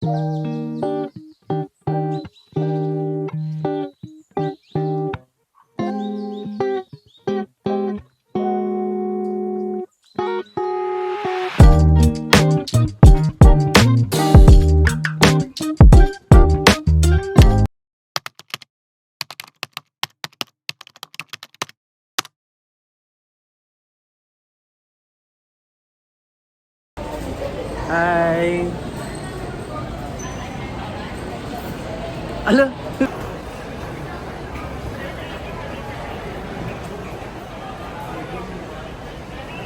Hi! Ala!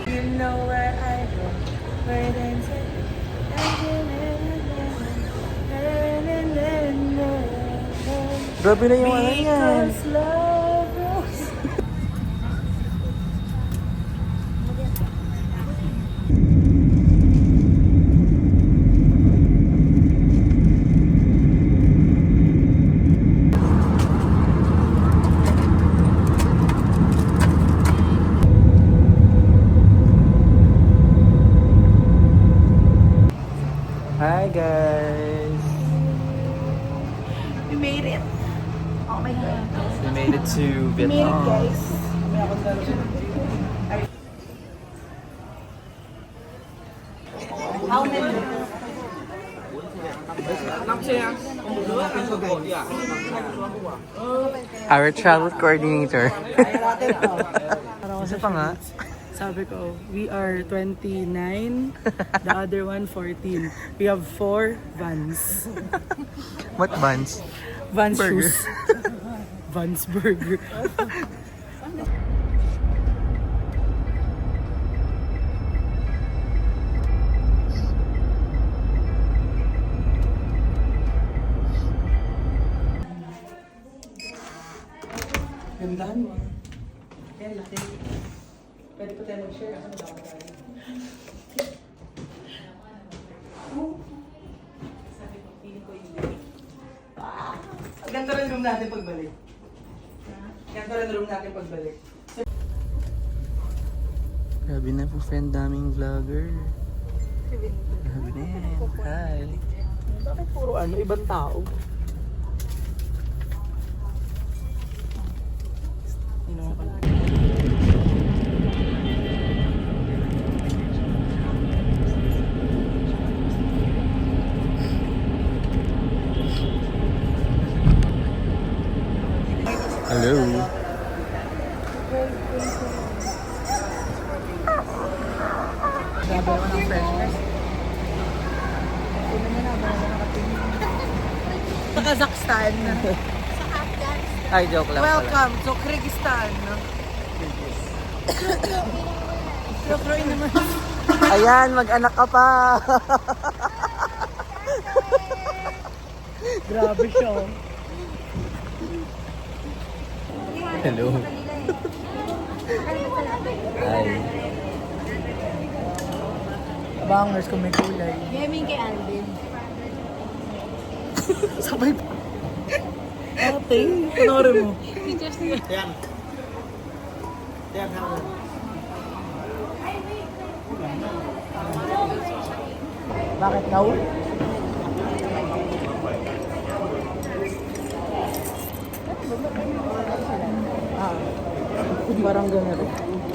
You know where I go, where they say grabe na yung ano yan. Because love grows. Hi guys! We made it. Oh my god. We made it to We made it, Vietnam. guys. How many? Our travel coordinator. Kasi pa nga. Sabi ko, we are 29, the other one 14. We have 4 vans. What buns? Vans Burger. shoes. Vans burger. Gandahan mo. Yan, laki. Pwede pa tayo mag-share. Ako na tayo. Sabi ko, pili ko yung ganito rin room natin pagbalik. Ganito rin room natin pagbalik. Grabe na po friend, daming vlogger. Grabe na yan. Hi! Bakit puro ibang tao? Hello! Grabe ako ng freshness. Sa Kazakhstan. Ay, joke lang pala. Welcome to Kyrgyzstan. Kro-kroin naman. Ayan, mag-anak ka pa! Grabe siya. Hello! Hi! Bangers kung may kulay. Gaming kay Alvin. Sabay pa. Ate, panoorin mo. Teachers niya. Bakit now? Parang gano'n.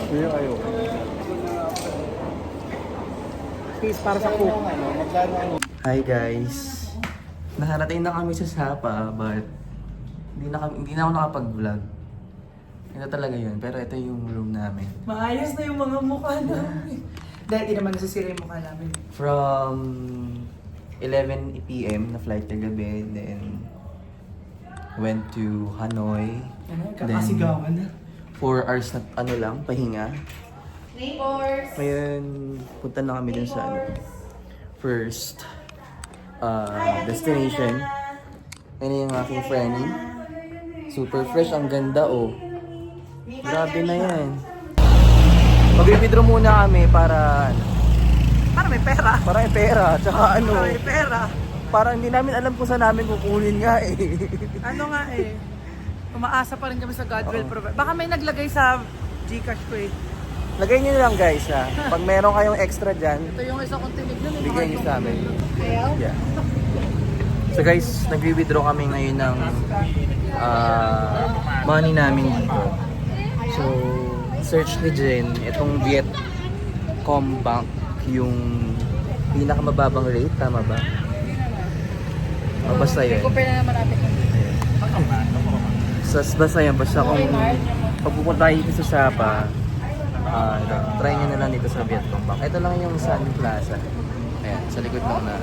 Hindi kayo. Space para sa cook. Hi guys! Nakarating na kami sa Sapa, but hindi na ako nakapag-vlog. Ito talaga yun, pero ito yung room namin. Maayos na yung mga mukha namin. Dahil di naman nasisira yung mukha namin. From 11 p.m. na flight kagabi, then went to Hanoi. Ano, kakasigawan na. 4 hours na pahinga. Neighbors! Ngayon, punta na kami dun sa first destination. Yan yung aking friend. Super fresh, ang ganda oh. Grabe na yan. Mag-withdraw muna kami para Para may pera. para may pera. Tsaka ano, Para may pera. parang hindi namin alam kung saan namin kukunin nga eh. Ano nga eh. Umaasa pa rin kami sa God will Oo. provide. Baka may naglagay sa Gcash ko eh. Lagay nyo lang guys ha. Pag meron kayong extra dyan, Ito yung isa kong tinignan eh. bigay nyo sa amin. Ayaw? Yeah. So guys, nagwi-withdraw kami ngayon ng money namin dito. So, search ni Jen, itong Vietcombank yung pinakamababang rate, tama ba? O, basta yun. Compare na naman natin. Basta yan, basta kung pagpupunta tayo dito sa Sapa, try nyo na lang dito sa Vietcombank. Ito lang yung Sun Plaza. Ayan, sa likod lang na.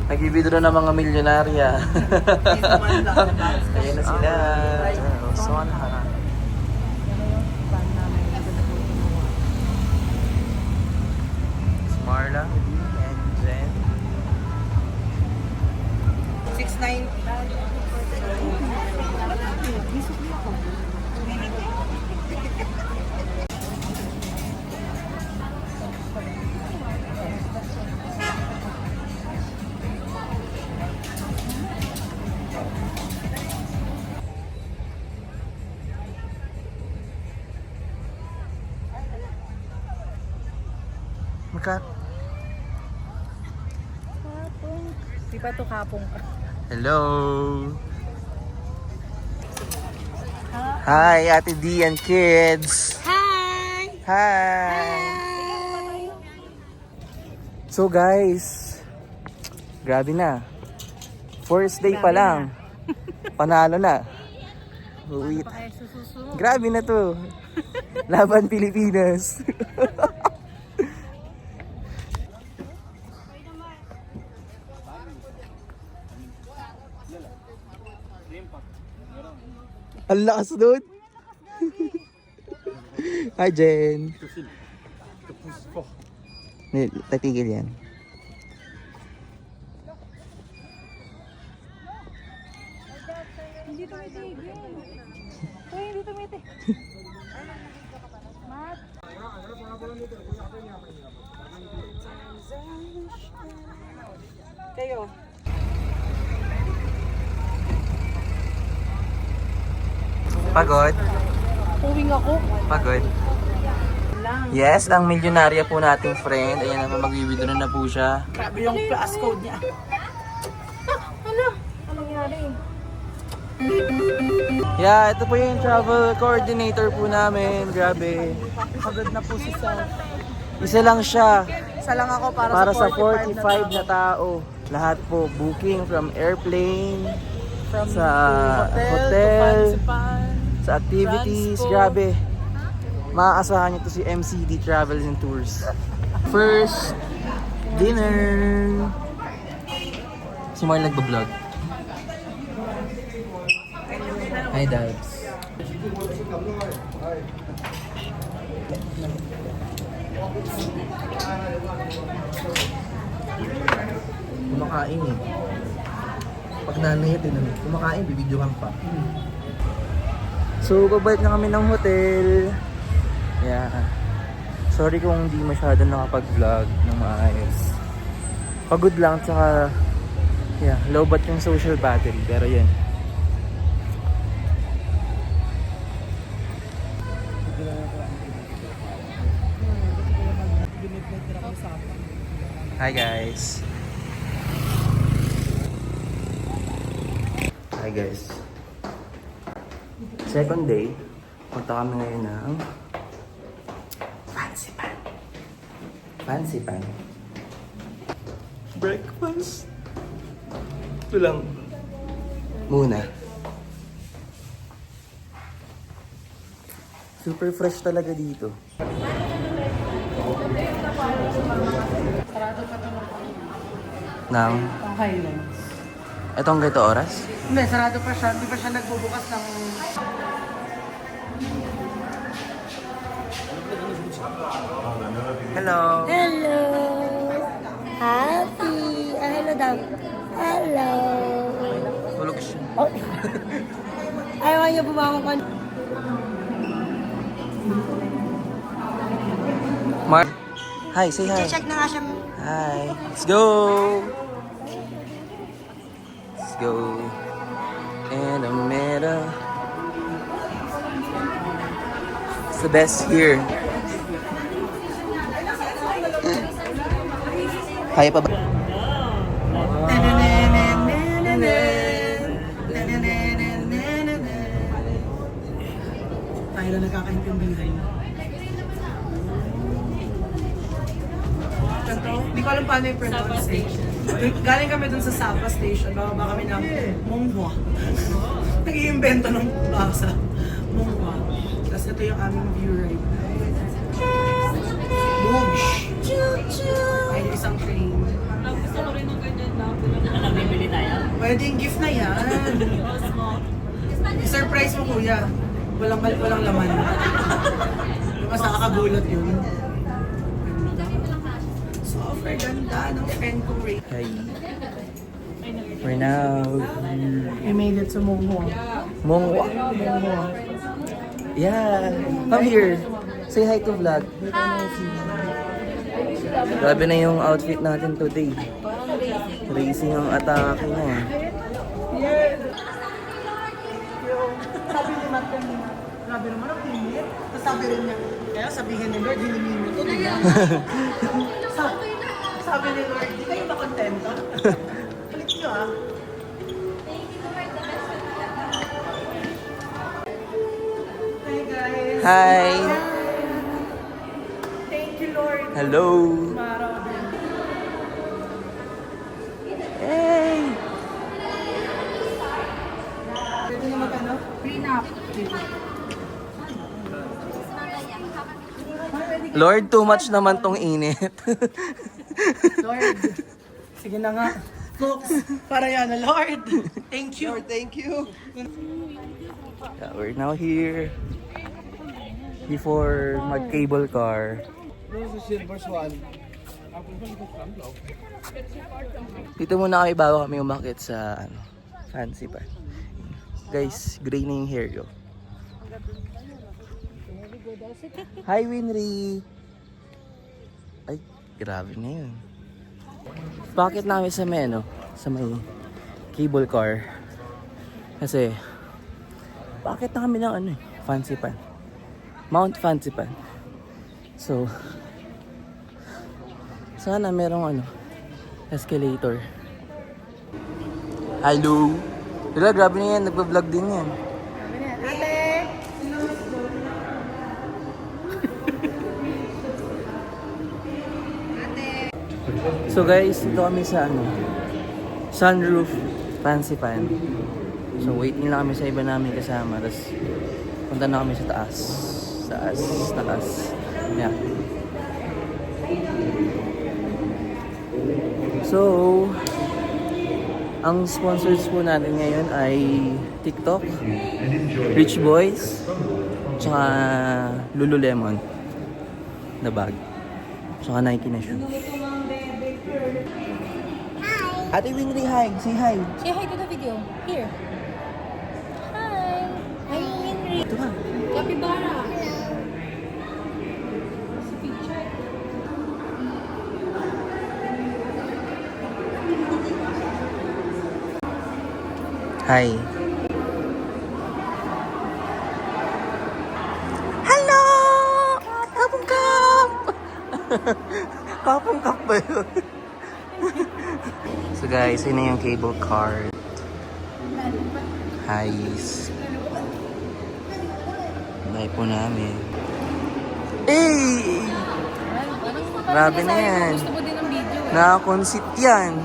Nag-withdraw na mga milyonarya. Ayan na sila. Son ha. Marla and Jen. 690. Maka. Di ba ito kapong? Hello. Hi, Ate D and kids. Hi! Hi. So guys, grabe na. First day pa lang. Panalo na. Wait. Grabe na to. Laban Pilipinas. Ang lakas doon. Hi Jen. Tatigil yan. Hindi tumitigil. Uy, hindi tumitigil. Mat. Kayo. Pagod? Uwing ako. Pagod? Yes, ang milyonarya po nating friend. Ayan na, mag-withdraw na po siya. Grabe yung plus code niya. Anong nangyari? Yeah, ito po yung travel coordinator po namin. Grabe. Pagod na po si Sal. Isa lang siya. Isa lang ako Para sa 45 na na tao. Lahat po, booking from airplane, From sa hotel, hotel, to Fansipan, sa activities. Transpo. Grabe. Maaasahan niyo to si MCD Travel and Tours. First dinner. Si Mar nagbablog. Hi, Dads. Kumakain eh. Pag nanay ito, kumakain, bibidyohan pa. So, babalik na kami ng hotel. Yeah. Sorry kung hindi masyado nakapag-vlog ng maayos. Pagod lang, tsaka yeah, low bat yung social battery. Pero yan. Hi guys. Hi guys. Second day, punta kami ngayon ng Fansipan. Fansipan. Breakfast. Ito lang. Muna. Super fresh talaga dito. Sarado pa ito Nang, ng Highlands. etong ganito oras? Hindi, sarado pa siya. Hindi pa siya nagbubukas ng... Hello. Hello! Happy! Hello daw. Hello! Tulog siya. Oh. Ayaw niyo bumangon ka. Mark. Hi, say hi. Check na nga siya. Hi. Let's go. Let's go. In the middle. It's the best here. Kaya pa ba? Tayo na nagkakaintindihan. Ito, hindi ko alam paano yung pronunciation. Galing kami dun sa Sapa Station, bababa kami ng Monghua. Nag-iimbento ng basa. Monghua. Tapos ito yung aming view right now. Boosh! Ay, yung isang train. Gusto ko rin ng ganyan lang. Alam, bibili tayo? Pwedeng gift na yan. I-surprise mo, kuya. Walang laman. Mas nakakagulat yun. Super ganda ng friend ko, Ray. Hi. We're now... We made it to Monghua. Monghua. Yeah. Come here. Say hi to vlog. Grabe na yung outfit natin today. Racing ang atake niya. Sabi ni Matt kanina, grabe naman ang pinit. Tapos sabi rin niya, kaya sabihin ni Lord, hinihin mo ito, di ba? Sabi ni Lord, di kayo ba kontento? Click nyo ah. Hi guys. Hi. Thank you Lord. Hello. Marami. Hey. Pwede na mag-ano? Prenup. Lord, too much naman tong init. Lord. Sige na nga. Folks, para yan na Lord. Thank you. Lord, thank you. Yeah, we're now here before mag-cable car. Dito muna kami bago kami umakit sa fancy pa. Guys, gray na yung hair ko. Hi, Winry! Ay, grabe na yun. Bakit namin sa may, sa may cable car? Kasi, bakit na kami ng fancy pan? Mount Fancy Pan. So, sana merong escalator. Hello! Dila, grabe na yan. Nagpa-vlog din yan. Ate! So guys, dito kami sa Sunroof Fancy Pan. So waiting lang kami sa iba namin kasama. Tapos punta na kami sa taas. Taas. Yeah. So, ang sponsors po natin ngayon ay TikTok, Rich Boys, tsaka Lululemon na bag. Tsaka Nike na shoes. Ate Winry, hi! Say hi! Say hi to the video. Here. Hi. Hi, Henry. Ito ka. Capybara. Hi. Hello! Kapong kap! Kapong kap ba yun? So guys, yun na yung cable car. Highs. Dahil po namin. Eh! Grabe na yan. Gusto mo din ang video. Nakakonsit yan.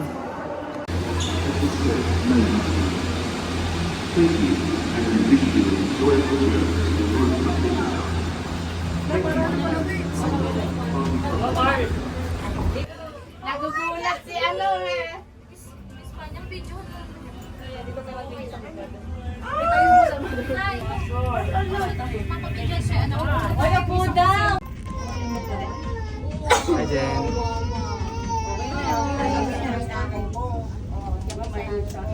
Nagugulat si Wala po daw. Hi, Jen.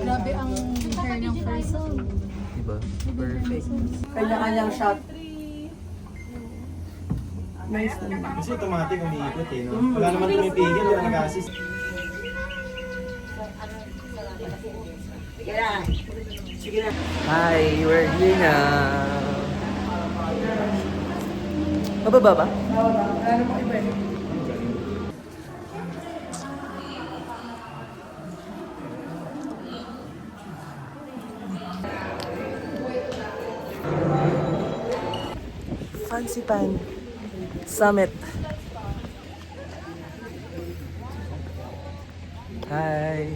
Grabe ang hair ng person. Diba? Perfect. Kanya-kanyang shot. Nice na naman. Kasi automatic umiikot eh, no? Wala naman pumipigil, wala nag-assist. Hi, we're here na. Mababa ba? Ano mo iba eh? Fansipan Summit. Hi!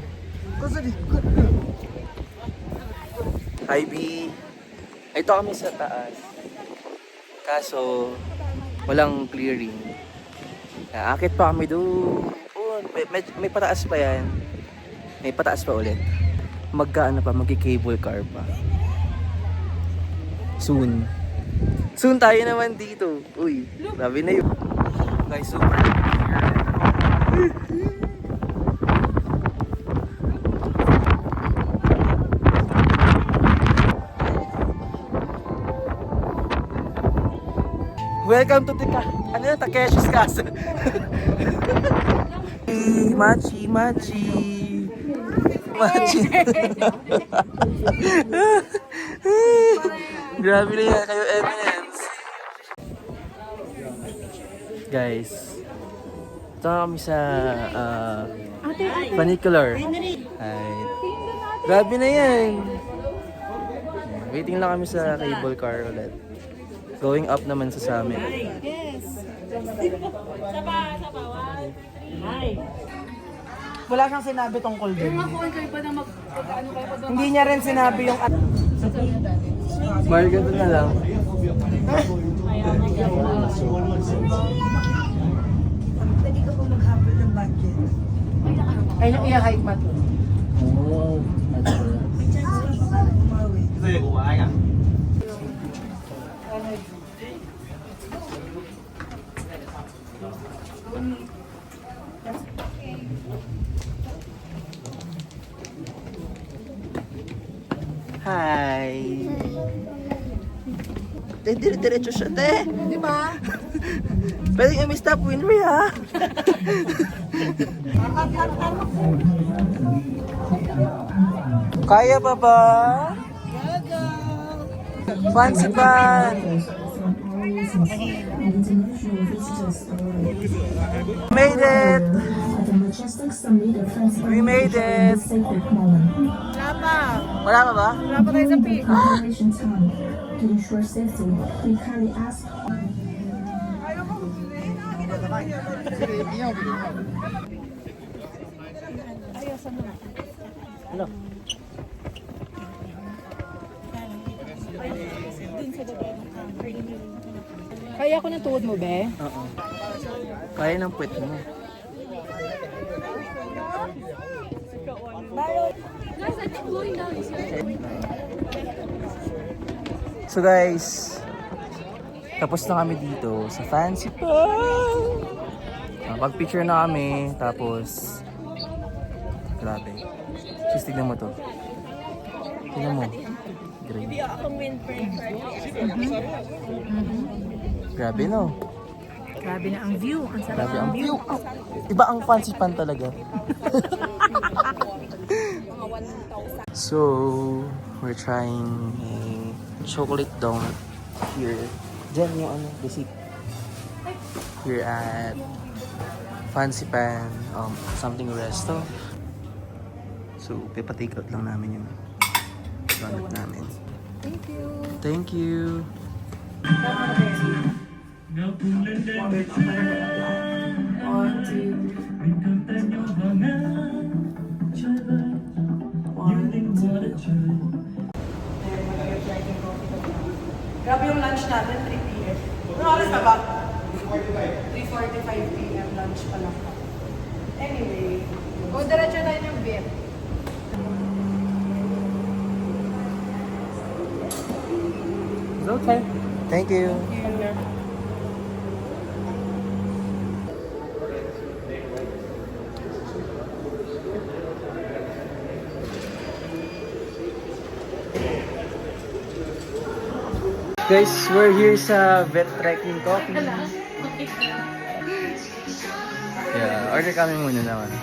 Hi, B! Ito kami sa taas. Kaso, walang clearing. Akit pa kami doon. May pataas pa yan. May pataas pa ulit. Magki-cable car pa. Soon. Soon tayo naman dito. Uy, grabe na yun. Guys, super. Welcome to Takeshi's Castle. Machi. Grabe na yan kayo, Eminence. Guys, ito kami sa funicular. Ay, grabe na yan. Waiting lang kami sa cable car ulit. Going up naman sa summit. Wala siyang sinabi tungkol doon. Hindi niya rin sinabi yung Mahal ganito na lang. Pwede ka po mag-habol ng budget. Ay, yung i-hike mat. Ito yung kumain ka. Hi! Diretso siya, te! Di ba? Pwede kami stop winry, ha? Kaya pa ba? Fancy pan! Made it! We made it! Wala pa ba? Wala pa tayo sa peak. To ensure safety, we kindly ask Kaya ko ng tuhod mo, be? Oo. Kaya ng puwet mo. So guys, tapos na kami dito sa Fancy Pan. Pag-picture na kami, tapos grabe. Just tignan mo to. Tignan mo. Grabe. Grabe no? Grabe na ang view. Ang sarap Grabe ng ang view. view. Iba ang Fancy Pan talaga. So, we're trying a chocolate donut here. Diyan yung ano, receipt. Here at Fancy Pan, something resto. So, pipa-take out lang namin yung donut namin. Thank you. Thank you. Grabe yung lunch natin, 3 p.m. Ano oras na ba? 3:45 p.m. lunch pa lang. Anyway. O, diretso tayo ng beer. It's okay. Thank you. Guys, we're here sa Vet Trekking Coffee. Yeah, order kami muna naman.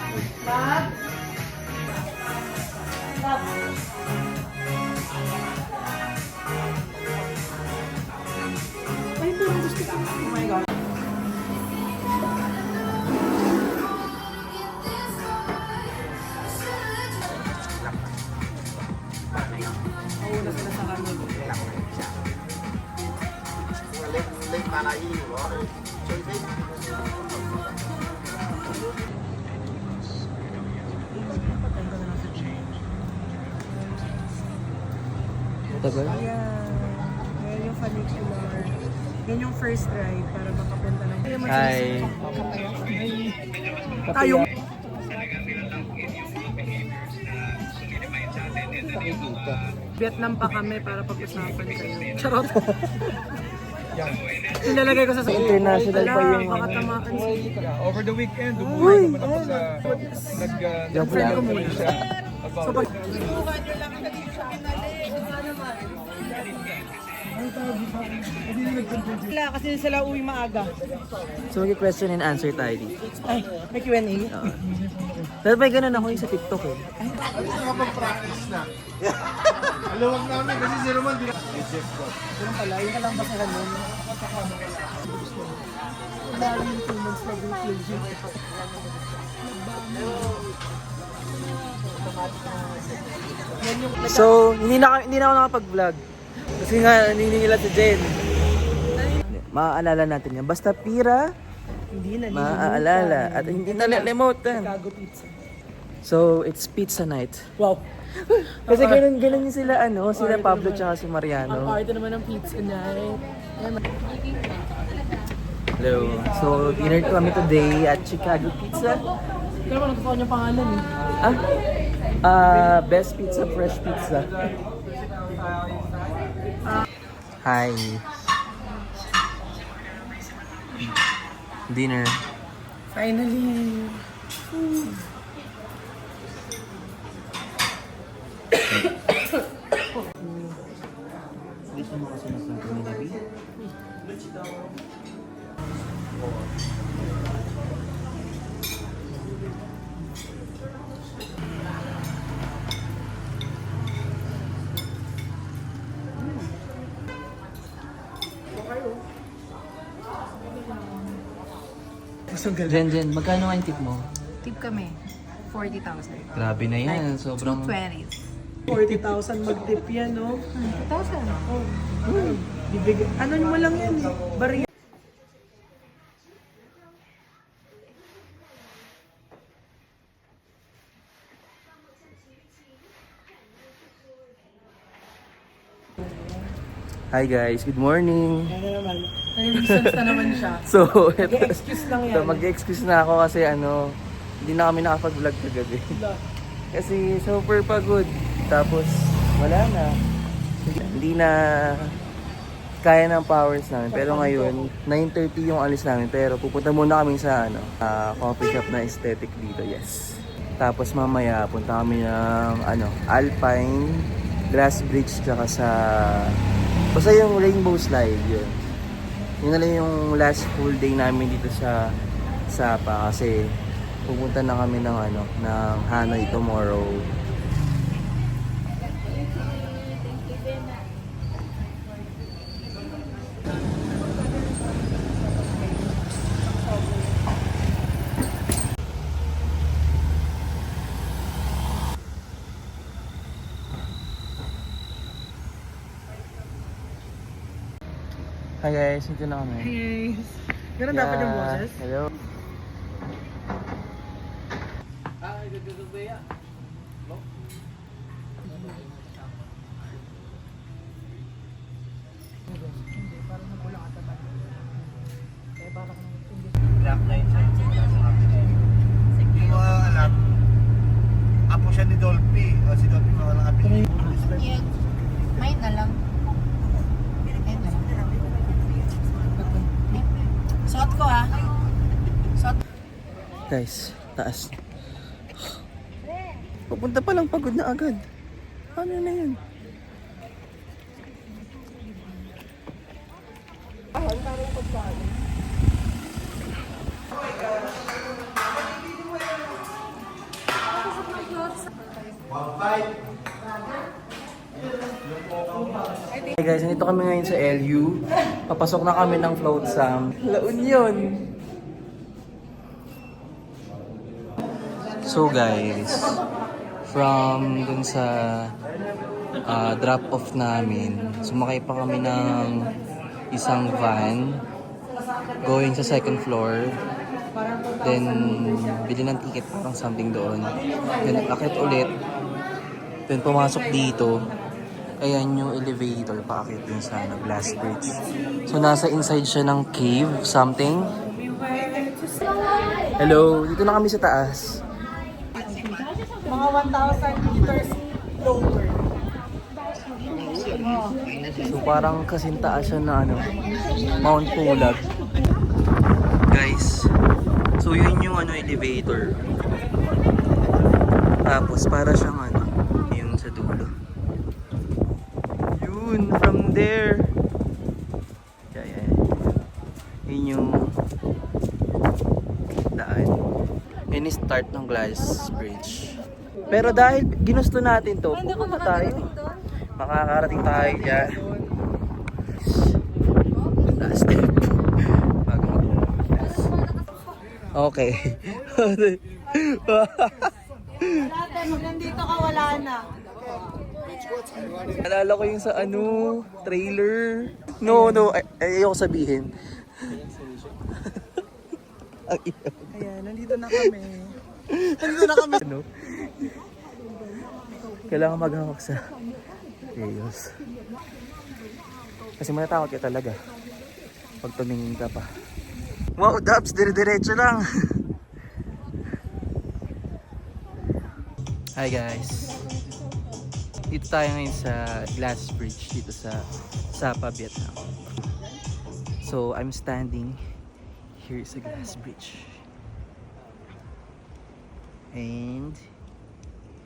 Oh my God. Mauna sila sa kanil. Tagal? Ngayon yung funicular. Yan yung first ride para makapunta ng... Hi. Tayong... Vietnam pa kami para pag-usapan kayo. Charot. Nilalagay ko sa International pa yung baka tamaan siya. Over the weekend, umuwi naman ako sa Friend ko muna. So pag... Wala, kasi sila uwi maaga. So mag-question and answer tayo dito. Ay, may Q&A. Pero may ganun ako yung sa TikTok eh. Nakapag-practice na. Aluwag namin kasi si Roman di na. Ganun pala, yun ka lang ba sa ganun? Dahil yung 2 months na din So, hindi na ako nakapag-vlog. Kasi nga, naniningila si Jen. Maaalala natin yan. Basta pira, Hindi na. maaalala. At hindi nalilimutan. Chicago pizza. So, it's pizza night. Wow. Kasi ganun yung sila, sila Pablo tsaka si Mariano. Party naman ng pizza night. Hello. So, dinner kami today at Chicago Pizza. Kaya mo nagkakaw niyang pangalan eh. Best pizza, fresh pizza. Hi. Dinner. Finally. Jen, magkano nga yung tip mo? Tip kami. 40,000. Grabe na yan. Sobrang... 20. 40,000 mag-tip yan, no? 1,000. Bibigay. Ano mo lang yan eh. Bari. Hi guys, good morning. Ano naman. May reasons na naman siya. So, eto, Mag-excuse lang yan. so mag-excuse na ako kasi hindi na kami nakapag-vlog kagabi. Kasi super pagod. Tapos, wala na. Hindi na kaya ng powers namin. Pero ngayon, 9:30 yung alis namin. Pero pupunta muna kami sa coffee shop na aesthetic dito. Yes. Tapos mamaya, punta kami ng Alpine, Glass Bridge, tsaka sa... Basta yung Rainbow Slide, yun. Yun na lang yung last full day namin dito sa Sapa kasi pupunta na kami ng ng Hanoi tomorrow. Hi guys, ito na kami. Yes. Ganun dapat yung boses. Hello. Black line siya. Hindi mo alam. Apo siya ni Dolphy. O si Dolphy mo walang api. May na lang. May na lang. Suot ko ah. Suot. Guys, taas. Pupunta pa lang, pagod na agad. Ano na yun? Hey guys, nandito kami ngayon sa LU. Papasok na kami ng Flotsam. La Union. So guys, from dun sa drop-off namin, sumakay pa kami ng isang van. going sa second floor. Then, bili ng ticket, parang something doon. Then, akit ulit. Then, pumasok dito. Ayan yung elevator, paakit dun sa glass bridge. So, nasa inside siya ng cave, something. Hello, dito na kami sa taas. Mga 1,000 meters lower. So, parang kasing taas siya na Mount Pulag. Guys, so yun yung elevator. Tapos, para siyang yung sa dulo. Yun, from there. Yeah. Yun yung daan. Yun yung start ng glass bridge. Pero dahil ginusto natin to, pupunta tayo. Makakarating tayo dyan. Last step. Bago mag-glass. Okay. Nandito ka, wala na. Nalala ko yung sa trailer. No, ayoko sabihin. Ang iyo. Ayan, nandito na kami. Kailangan maghawak sa chaos. Kasi matatakot ka talaga pag tumingin ka pa. Wow, Dabs, dire-diretso lang. Hi guys. Dito tayo ngayon sa glass bridge dito sa Sapa, Vietnam. So, I'm standing here sa glass bridge. And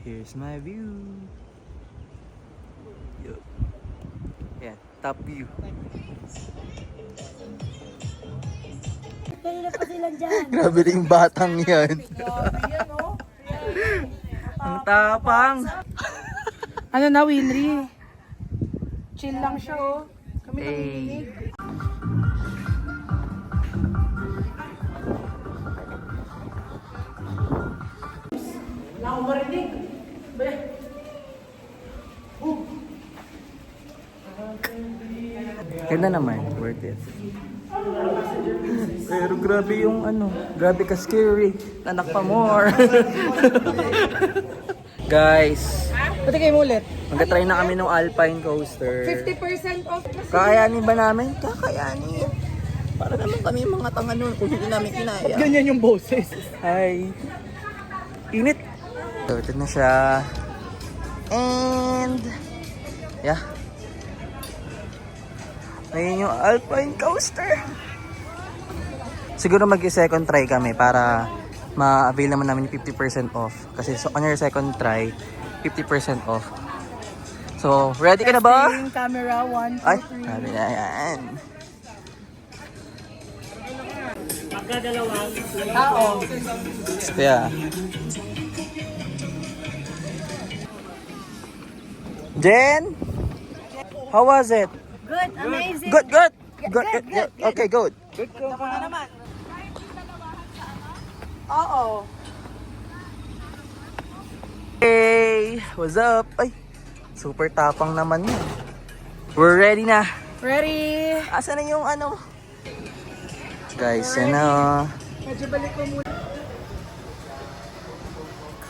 here's my view. Yo. Yeah, top view. Grabe rin batang yan. Ang tapang. Ano na, Winry? Chill lang siya, oh. Kami Hey. Wala akong marinig. Ganda naman, worth it. Pero grabe yung grabe ka scary. Anak pa more. Guys, Pati kayo ulit. magka-try na kami ng Alpine Coaster. 50% off. Kakayanin ba namin? Kakayanin. Para naman kami mga tanga nun kung hindi namin kinaya. Ganyan yung boses. Hi. Init. So, ito na siya. And, yeah. Ayun yung Alpine Coaster. Siguro mag-second try kami para ma-avail naman namin yung 50% off. Kasi on your second try, 50% off. So, ready ka na ba? Testing, camera, 1, 2, Ay, 3. sabi na yan. Oo. Yeah. Jen? How was it? Good, amazing. Good. Okay, good. Oo. Hey, what's up? Ay, super tapang naman yun. We're ready na. Ready? Asa na yung Guys, Medyo balik ko muna.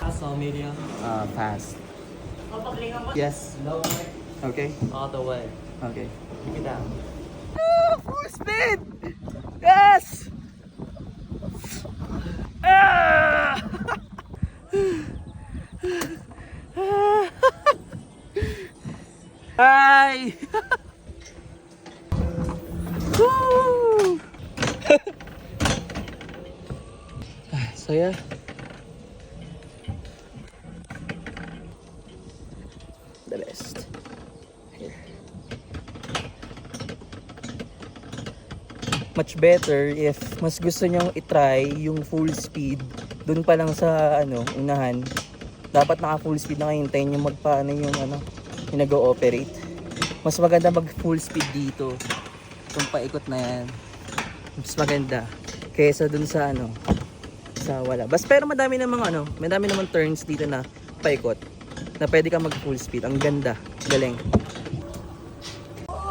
Fast or medium? Fast. Yes. Okay. All the way. Okay. Keep it down. Full speed! Yes! Ah! Hi! Woo! So yeah. The best. Here. Much better if mas gusto nyong itry yung full speed dun pa lang sa unahan. Dapat naka full speed na kayo, hintayin yung magpaano yung yung nag-ooperate. Mas maganda mag full speed dito. Itong paikot na yan. Mas maganda kaysa dun sa sa wala. Pero madami namang turns dito na paikot na pwede ka mag full speed. Ang ganda. Galing.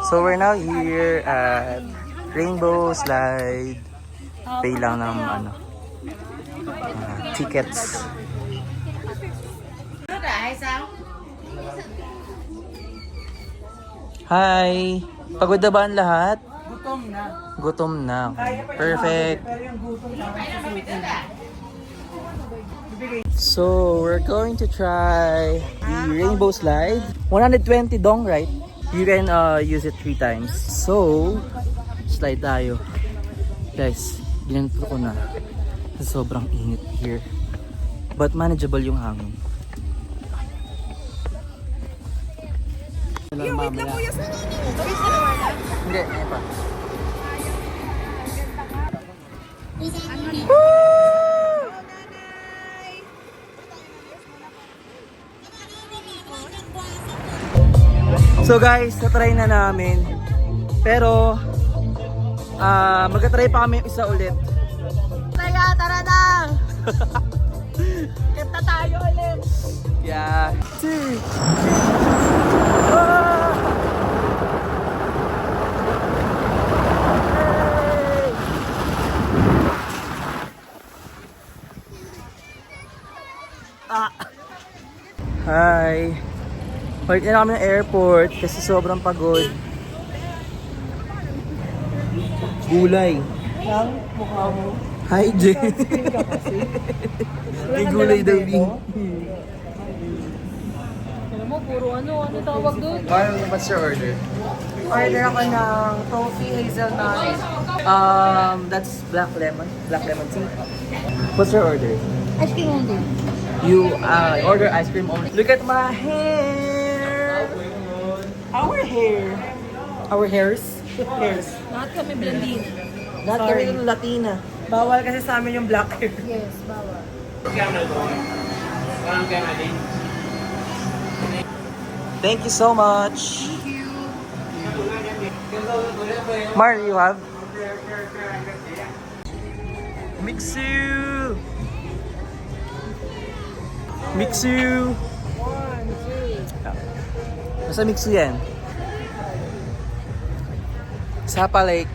So we're now here at Rainbow slide. Pay lang ng ano, tickets. Hi! Pagod na ba ang lahat? Gutom na. Gutom na. Kaya pa yung Perfect. hamon, pero yung gutom na. So, we're going to try the rainbow slide. 120 dong, right? You can use it 3 times. So, slide tayo. Guys, ginanito ko na. Sobrang init here. But manageable yung hangin. Wait lang po, Hindi, hindi pa. So guys, natry na namin. Pero, mag-try pa kami isa ulit. Kaya, tara na! Kita tayo ulit! Yeah. Hi. Balik na kami ng airport kasi sobrang pagod. Gulay. Ang mukha mo. Hi, Jay. May gulay daw, Bing. Alam mo, puro ano tawag doon? What's your order? Order ako ng toffee hazelnut. That's black lemon tea. What's your order? Ice cream only. You order ice cream only. Look at my hair. Our hair. Our hairs. Hairs. Lahat kami blondine. Lahat kami ng Latina. Bawal kasi sa amin yung black hair. Yes, bawal. Thank you so much. Mar, you have? Mixu! Mixu! Nasa Mixu yan? Sapa Lake.